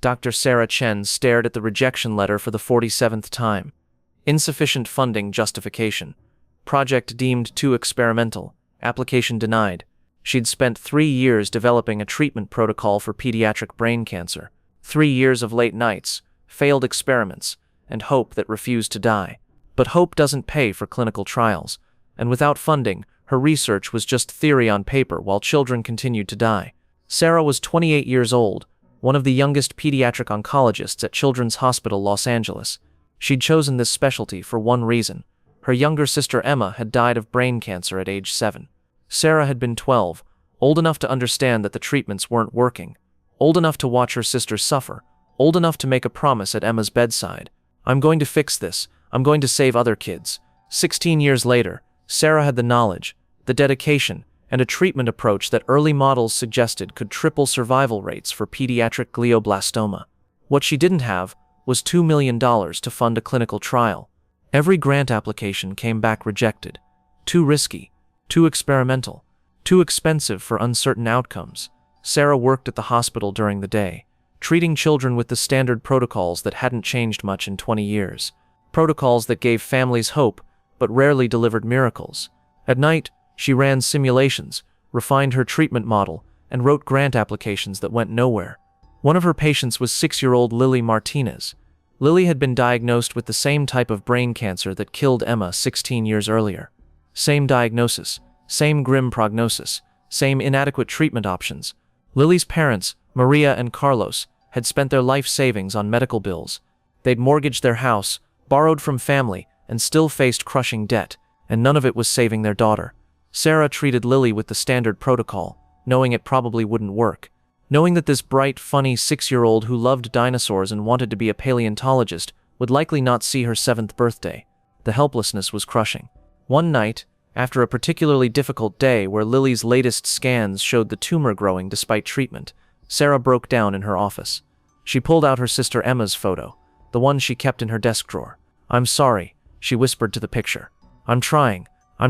Dr. Sarah Chen stared at the rejection letter for the 47th time. Insufficient funding justification. Project deemed too experimental. Application denied. She'd spent 3 years developing a treatment protocol for pediatric brain cancer. 3 years of late nights, failed experiments, and hope that refused to die. But hope doesn't pay for clinical trials, and without funding, her research was just theory on paper while children continued to die. Sarah was 28 years old, one of the youngest pediatric oncologists at Children's Hospital Los Angeles. She'd chosen this specialty for one reason. Her younger sister Emma had died of brain cancer at age 7. Sarah had been 12, old enough to understand that the treatments weren't working, old enough to watch her sister suffer, old enough to make a promise at Emma's bedside. "I'm going to fix this. I'm going to save other kids." 16 years later, Sarah had the knowledge, the dedication, and a treatment approach that early models suggested could triple survival rates for pediatric glioblastoma. What she didn't have was $2 million to fund a clinical trial. Every grant application came back rejected. Too risky, too experimental, too expensive for uncertain outcomes. Sarah worked at the hospital during the day, treating children with the standard protocols that hadn't changed much in 20 years. Protocols that gave families hope, but rarely delivered miracles. At night, she ran simulations, refined her treatment model, and wrote grant applications that went nowhere. One of her patients was 6-year-old Lily Martinez. Lily had been diagnosed with the same type of brain cancer that killed Emma 16 years earlier. Same diagnosis, same grim prognosis, same inadequate treatment options. Lily's parents, Maria and Carlos, had spent their life savings on medical bills. They'd mortgaged their house, borrowed from family, and still faced crushing debt, and none of it was saving their daughter. Sarah treated Lily with the standard protocol, knowing it probably wouldn't work. Knowing that this bright, funny 6-year-old who loved dinosaurs and wanted to be a paleontologist would likely not see her 7th birthday. The helplessness was crushing. One night, after a particularly difficult day where Lily's latest scans showed the tumor growing despite treatment, Sarah broke down in her office. She pulled out her sister Emma's photo, the one she kept in her desk drawer. "I'm sorry," she whispered to the picture. I'm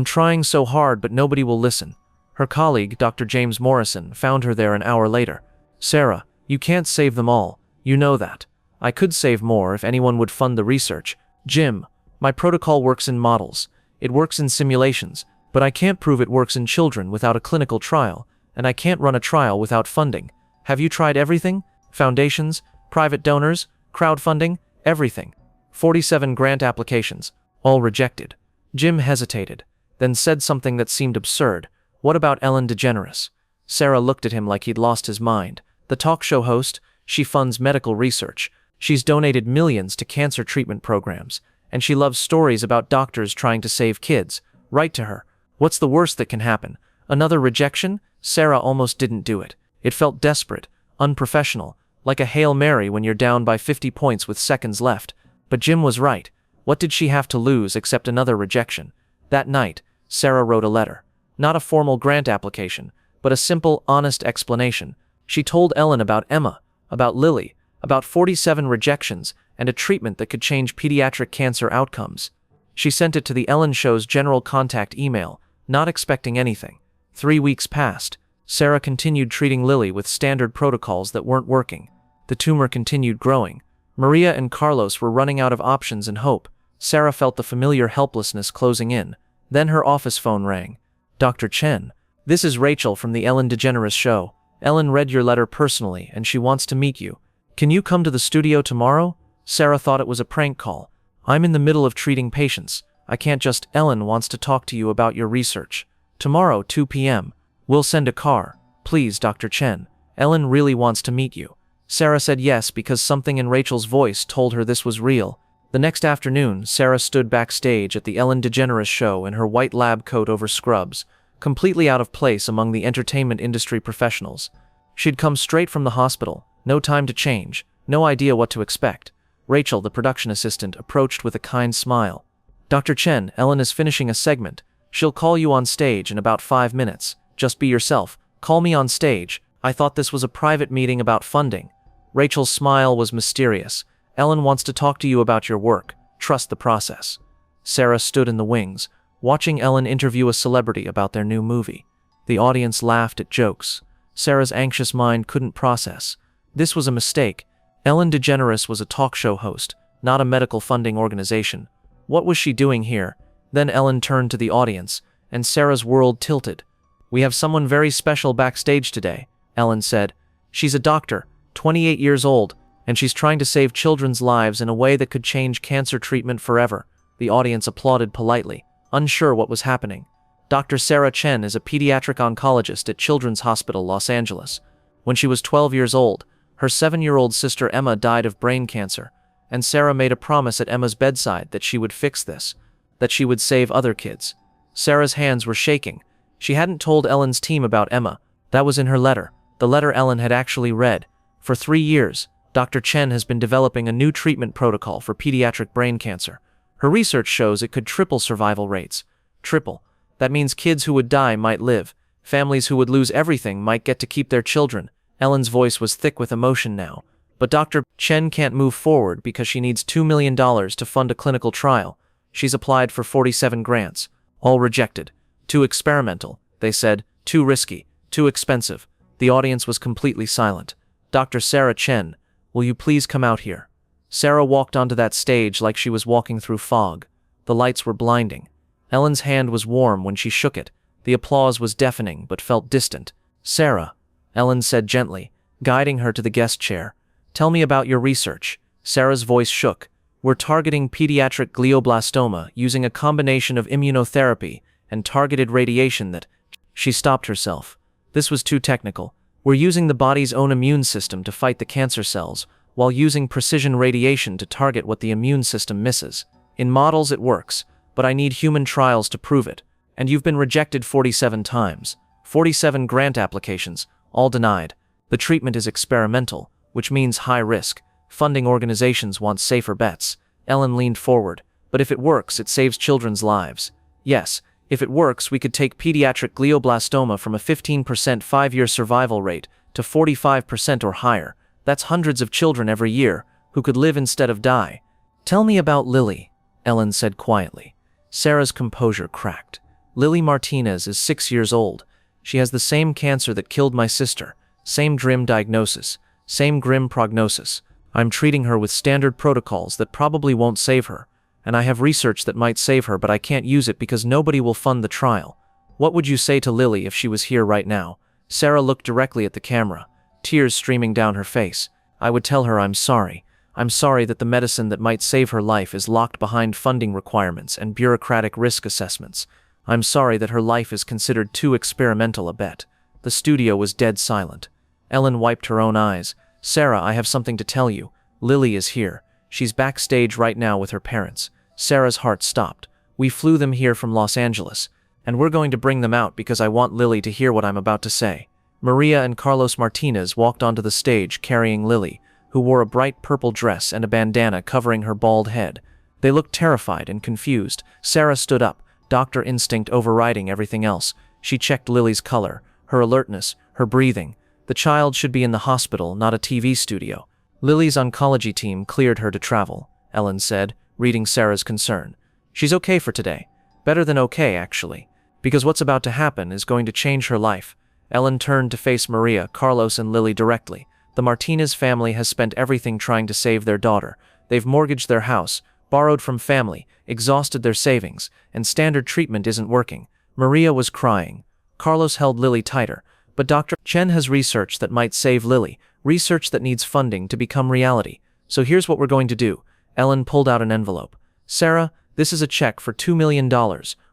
trying so hard, but nobody will listen." Her colleague, Dr. James Morrison, found her there an hour later. "Sarah, you can't save them all. You know that. I could save more if anyone would fund the research. Jim, my protocol works in models. It works in simulations, but I can't prove it works in children without a clinical trial, and I can't run a trial without funding. Have you tried everything? Foundations, private donors, crowdfunding, everything. 47 grant applications, all rejected." Jim hesitated, then said something that seemed absurd. "What about Ellen DeGeneres?" Sarah looked at him like he'd lost his mind. "The talk show host? She funds medical research. She's donated millions to cancer treatment programs, and she loves stories about doctors trying to save kids. Write to her. What's the worst that can happen? Another rejection?" Sarah almost didn't do it. It felt desperate, unprofessional, like a Hail Mary when you're down by 50 points with seconds left. But Jim was right. What did she have to lose except another rejection? That night, Sarah wrote a letter. Not a formal grant application, but a simple, honest explanation. She told Ellen about Emma, about Lily, about 47 rejections, and a treatment that could change pediatric cancer outcomes. She sent it to the Ellen Show's general contact email, not expecting anything. 3 weeks passed. Sarah continued treating Lily with standard protocols that weren't working. The tumor continued growing. Maria and Carlos were running out of options and hope. Sarah felt the familiar helplessness closing in. Then her office phone rang. "Dr. Chen, this is Rachel from the Ellen DeGeneres show. Ellen read your letter personally, and she wants to meet you. Can you come to the studio tomorrow?" Sarah thought it was a prank call. "I'm in the middle of treating patients. I can't just—" "Ellen wants to talk to you about your research. Tomorrow, 2 p.m. We'll send a car. Please, Dr. Chen. Ellen really wants to meet you." Sarah said yes because something in Rachel's voice told her this was real. The next afternoon, Sarah stood backstage at the Ellen DeGeneres show in her white lab coat over scrubs, completely out of place among the entertainment industry professionals. She'd come straight from the hospital, no time to change, no idea what to expect. Rachel, the production assistant, approached with a kind smile. "Dr. Chen, Ellen is finishing a segment. She'll call you on stage in about 5 minutes. Just be yourself. Call me on stage. I thought this was a private meeting about funding." Rachel's smile was mysterious. "Ellen wants to talk to you about your work. Trust the process." Sarah stood in the wings, watching Ellen interview a celebrity about their new movie. The audience laughed at jokes. Sarah's anxious mind couldn't process. This was a mistake. Ellen DeGeneres was a talk show host, not a medical funding organization. What was she doing here? Then Ellen turned to the audience, and Sarah's world tilted. "We have someone very special backstage today," Ellen said. "She's a doctor, 28 years old, and she's trying to save children's lives in a way that could change cancer treatment forever." The audience applauded politely, unsure what was happening. Dr. Sarah Chen is a pediatric oncologist at Children's Hospital, Los Angeles. When she was 12 years old, her 7-year-old sister Emma died of brain cancer, and Sarah made a promise at Emma's bedside that she would fix this, that she would save other kids. Sarah's hands were shaking. She hadn't told Ellen's team about Emma. That was in her letter, the letter Ellen had actually read. For 3 years, Dr. Chen has been developing a new treatment protocol for pediatric brain cancer. Her research shows it could triple survival rates. Triple. That means kids who would die might live. Families who would lose everything might get to keep their children. Ellen's voice was thick with emotion now. But Dr. Chen can't move forward because she needs $2 million to fund a clinical trial. She's applied for 47 grants. All rejected. Too experimental, they said. Too risky. Too expensive. The audience was completely silent. "Dr. Sarah Chen, will you please come out here?" Sarah walked onto that stage like she was walking through fog. The lights were blinding. Ellen's hand was warm when she shook it. The applause was deafening but felt distant. "Sarah," Ellen said gently, guiding her to the guest chair. "Tell me about your research." Sarah's voice shook. "We're targeting pediatric glioblastoma using a combination of immunotherapy and targeted radiation that—" She stopped herself. This was too technical. "We're using the body's own immune system to fight the cancer cells, while using precision radiation to target what the immune system misses. In models it works, but I need human trials to prove it. And you've been rejected 47 times. 47 grant applications, all denied. The treatment is experimental, which means high risk. Funding organizations want safer bets." Ellen leaned forward. "But if it works, it saves children's lives." "Yes, if it works, we could take pediatric glioblastoma from a 15% 5-year survival rate to 45% or higher. That's hundreds of children every year who could live instead of die." "Tell me about Lily," Ellen said quietly. Sarah's composure cracked. "Lily Martinez is 6 years old. She has the same cancer that killed my sister, same grim diagnosis, same grim prognosis. I'm treating her with standard protocols that probably won't save her, and I have research that might save her, but I can't use it because nobody will fund the trial. What would you say to Lily if she was here right now?" Sarah looked directly at the camera, tears streaming down her face. "I would tell her I'm sorry. I'm sorry that the medicine that might save her life is locked behind funding requirements and bureaucratic risk assessments. I'm sorry that her life is considered too experimental a bet." The studio was dead silent. Ellen wiped her own eyes. "Sarah, I have something to tell you. Lily is here. She's backstage right now with her parents." Sarah's heart stopped. "We flew them here from Los Angeles, and we're going to bring them out because I want Lily to hear what I'm about to say." Maria and Carlos Martinez walked onto the stage carrying Lily, who wore a bright purple dress and a bandana covering her bald head. They looked terrified and confused. Sarah stood up, doctor instinct overriding everything else. She checked Lily's color, her alertness, her breathing. The child should be in the hospital, not a TV studio. "Lily's oncology team cleared her to travel," Ellen said, reading Sarah's concern. "She's okay for today. Better than okay, actually. Because what's about to happen is going to change her life." Ellen turned to face Maria, Carlos, and Lily directly. "The Martinez family has spent everything trying to save their daughter. They've mortgaged their house, borrowed from family, exhausted their savings, and standard treatment isn't working." Maria was crying. Carlos held Lily tighter. "But Dr. Chen has research that might save Lily, research that needs funding to become reality. So here's what we're going to do." Ellen pulled out an envelope. "Sarah, this is a check for $2 million.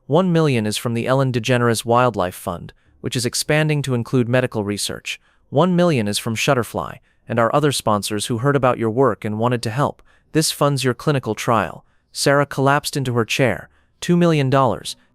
$1 million is from the Ellen DeGeneres Wildlife Fund, which is expanding to include medical research. $1 million is from Shutterfly and our other sponsors who heard about your work and wanted to help. This funds your clinical trial." Sarah collapsed into her chair. $2 million,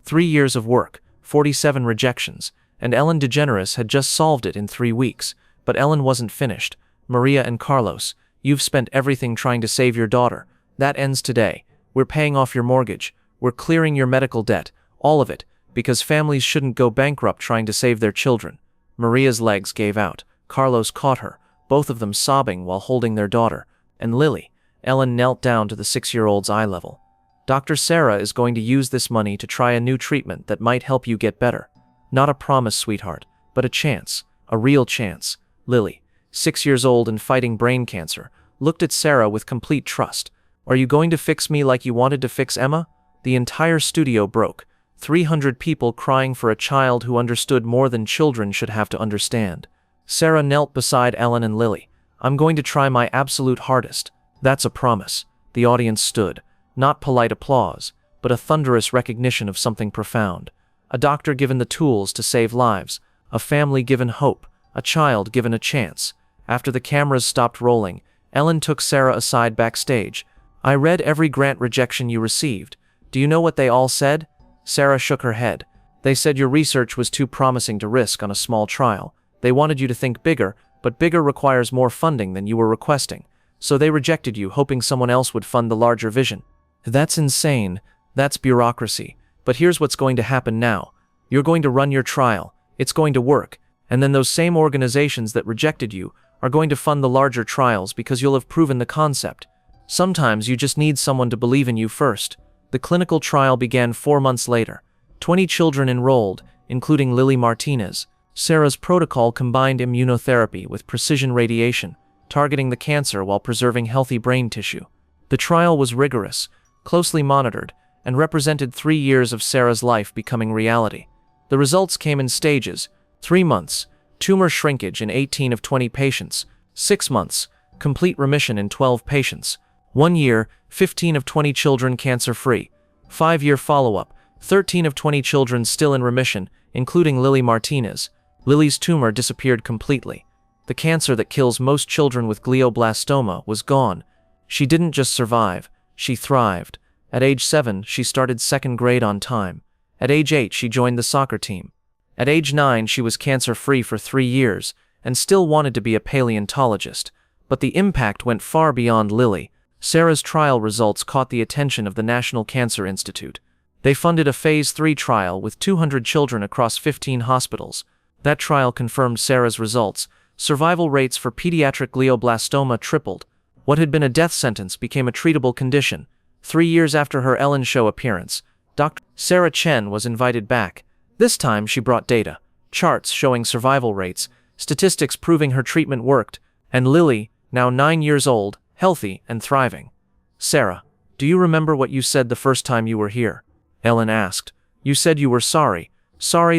3 years of work, 47 rejections, and Ellen DeGeneres had just solved it in 3 weeks. But Ellen wasn't finished. "Maria and Carlos, you've spent everything trying to save your daughter. That ends today. We're paying off your mortgage. We're clearing your medical debt, all of it, because families shouldn't go bankrupt trying to save their children." Maria's legs gave out. Carlos caught her, both of them sobbing while holding their daughter. "And Lily." Ellen knelt down to the 6-year-old's eye level. "Dr. Sarah is going to use this money to try a new treatment that might help you get better. Not a promise, sweetheart, but a chance. A real chance. Lily, 6 years old and fighting brain cancer, looked at Sarah with complete trust. "Are you going to fix me like you wanted to fix Emma?" The entire studio broke. 300 people crying for a child who understood more than children should have to understand. Sarah knelt beside Ellen and Lily. "I'm going to try my absolute hardest. That's a promise." The audience stood. Not polite applause, but a thunderous recognition of something profound. A doctor given the tools to save lives. A family given hope. A child given a chance. After the cameras stopped rolling, Ellen took Sarah aside backstage. "I read every grant rejection you received. Do you know what they all said?" Sarah shook her head. "They said your research was too promising to risk on a small trial. They wanted you to think bigger, but bigger requires more funding than you were requesting. So they rejected you, hoping someone else would fund the larger vision." "That's insane. That's bureaucracy. But here's what's going to happen now. You're going to run your trial. It's going to work. And then those same organizations that rejected you are going to fund the larger trials because you'll have proven the concept. Sometimes you just need someone to believe in you first." The clinical trial began 4 months later. 20 children enrolled, including Lily Martinez. Sarah's protocol combined immunotherapy with precision radiation, targeting the cancer while preserving healthy brain tissue. The trial was rigorous, closely monitored, and represented 3 years of Sarah's life becoming reality. The results came in stages: 3 months, tumor shrinkage in 18 of 20 patients; 6 months, complete remission in 12 patients; 1 year, 15 of 20 children cancer-free; 5-year follow-up, 13 of 20 children still in remission, including Lily Martinez. Lily's tumor disappeared completely. The cancer that kills most children with glioblastoma was gone. She didn't just survive, she thrived. At age 7, she started 2nd grade on time. At age 8, she joined the soccer team. At age 9, she was cancer-free for 3 years, and still wanted to be a paleontologist. But the impact went far beyond Lily. Sarah's trial results caught the attention of the National Cancer Institute. They funded a Phase 3 trial with 200 children across 15 hospitals. That trial confirmed Sarah's results. Survival rates for pediatric glioblastoma tripled. What had been a death sentence became a treatable condition. 3 years after her Ellen show appearance, Dr. Sarah Chen was invited back. This time she brought data, charts showing survival rates, statistics proving her treatment worked, and Lily, now 9 years old, healthy and thriving. "Sarah, do you remember what you said the first time you were here?" Ellen asked. "You said you were sorry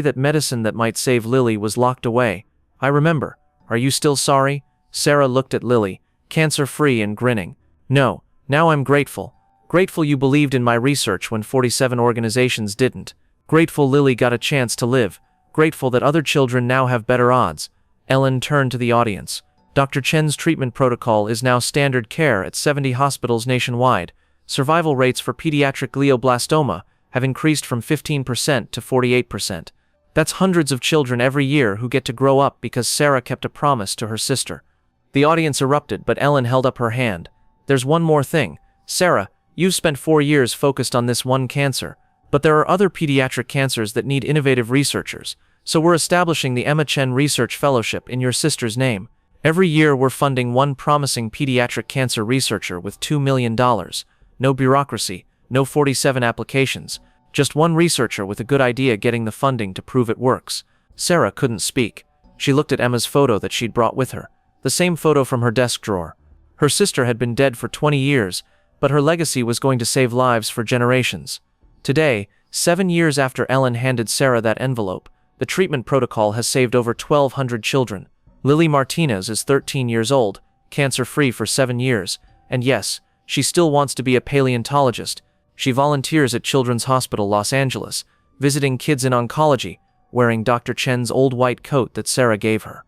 that medicine that might save Lily was locked away." "I remember. Are you still sorry?" Sarah looked at Lily, cancer-free and grinning. "No, now I'm grateful. Grateful you believed in my research when 47 organizations didn't. Grateful Lily got a chance to live. Grateful that other children now have better odds." Ellen turned to the audience. "Dr. Chen's treatment protocol is now standard care at 70 hospitals nationwide. Survival rates for pediatric glioblastoma have increased from 15% to 48%. That's hundreds of children every year who get to grow up because Sarah kept a promise to her sister." The audience erupted, but Ellen held up her hand. "There's one more thing. Sarah, you've spent 4 years focused on this one cancer, but there are other pediatric cancers that need innovative researchers, so we're establishing the Emma Chen Research Fellowship in your sister's name. Every year we're funding one promising pediatric cancer researcher with $2 million. No bureaucracy, no 47 applications, just one researcher with a good idea getting the funding to prove it works." Sarah couldn't speak. She looked at Emma's photo that she'd brought with her, the same photo from her desk drawer. Her sister had been dead for 20 years, but her legacy was going to save lives for generations. Today, 7 years after Ellen handed Sarah that envelope, the treatment protocol has saved over 1,200 children. Lily Martinez is 13 years old, cancer-free for 7 years, and yes, she still wants to be a paleontologist. She volunteers at Children's Hospital Los Angeles, visiting kids in oncology, wearing Dr. Chen's old white coat that Sarah gave her.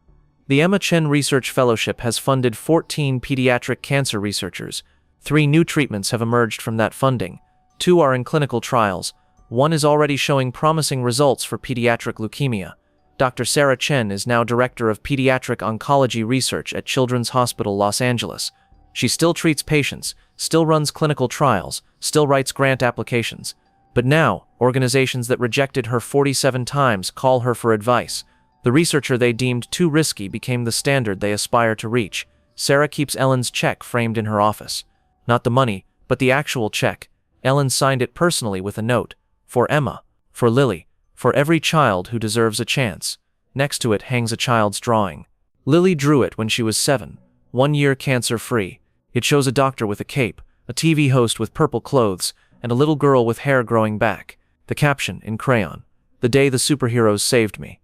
The Emma Chen Research Fellowship has funded 14 pediatric cancer researchers. 3 new treatments have emerged from that funding. 2 are in clinical trials. 1 is already showing promising results for pediatric leukemia. Dr. Sarah Chen is now Director of Pediatric Oncology Research at Children's Hospital Los Angeles. She still treats patients, still runs clinical trials, still writes grant applications. But now, organizations that rejected her 47 times call her for advice. The researcher they deemed too risky became the standard they aspire to reach. Sarah keeps Ellen's check framed in her office. Not the money, but the actual check. Ellen signed it personally with a note. "For Emma. For Lily. For every child who deserves a chance." Next to it hangs a child's drawing. Lily drew it when she was 7, 1 year cancer-free. It shows a doctor with a cape, a TV host with purple clothes, and a little girl with hair growing back. The caption, in crayon: "The day the superheroes saved me."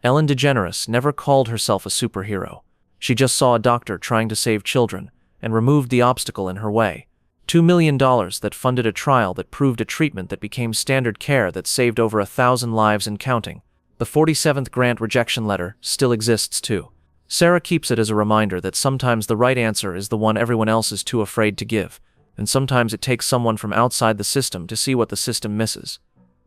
Ellen DeGeneres never called herself a superhero. She just saw a doctor trying to save children, and removed the obstacle in her way. $2 million that funded a trial that proved a treatment that became standard care that saved over 1,000 lives and counting. The 47th grant rejection letter still exists too. Sarah keeps it as a reminder that sometimes the right answer is the one everyone else is too afraid to give, and sometimes it takes someone from outside the system to see what the system misses.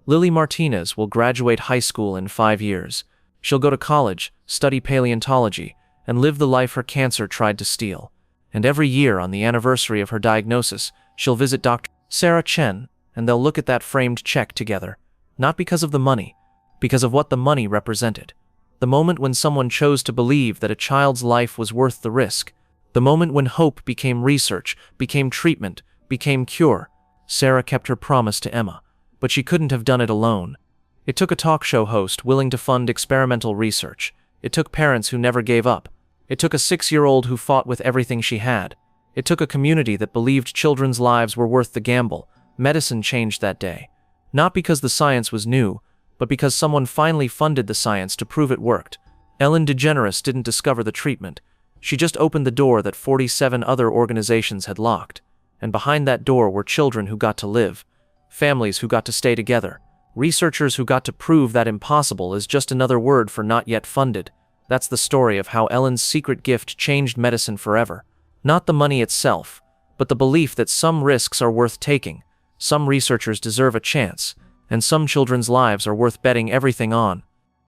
Lily Martinez will graduate high school in 5 years. She'll go to college, study paleontology, and live the life her cancer tried to steal. And every year on the anniversary of her diagnosis, she'll visit Dr. Sarah Chen, and they'll look at that framed check together. Not because of the money, because of what the money represented. The moment when someone chose to believe that a child's life was worth the risk. The moment when hope became research, became treatment, became cure. Sarah kept her promise to Emma, but she couldn't have done it alone. It took a talk show host willing to fund experimental research. It took parents who never gave up. It took a 6-year-old who fought with everything she had. It took a community that believed children's lives were worth the gamble. Medicine changed that day. Not because the science was new, but because someone finally funded the science to prove it worked. Ellen DeGeneres didn't discover the treatment. She just opened the door that 47 other organizations had locked. And behind that door were children who got to live, families who got to stay together, researchers who got to prove that impossible is just another word for not yet funded. That's the story of how Ellen's secret gift changed medicine forever. Not the money itself, but the belief that some risks are worth taking, some researchers deserve a chance, and some children's lives are worth betting everything on.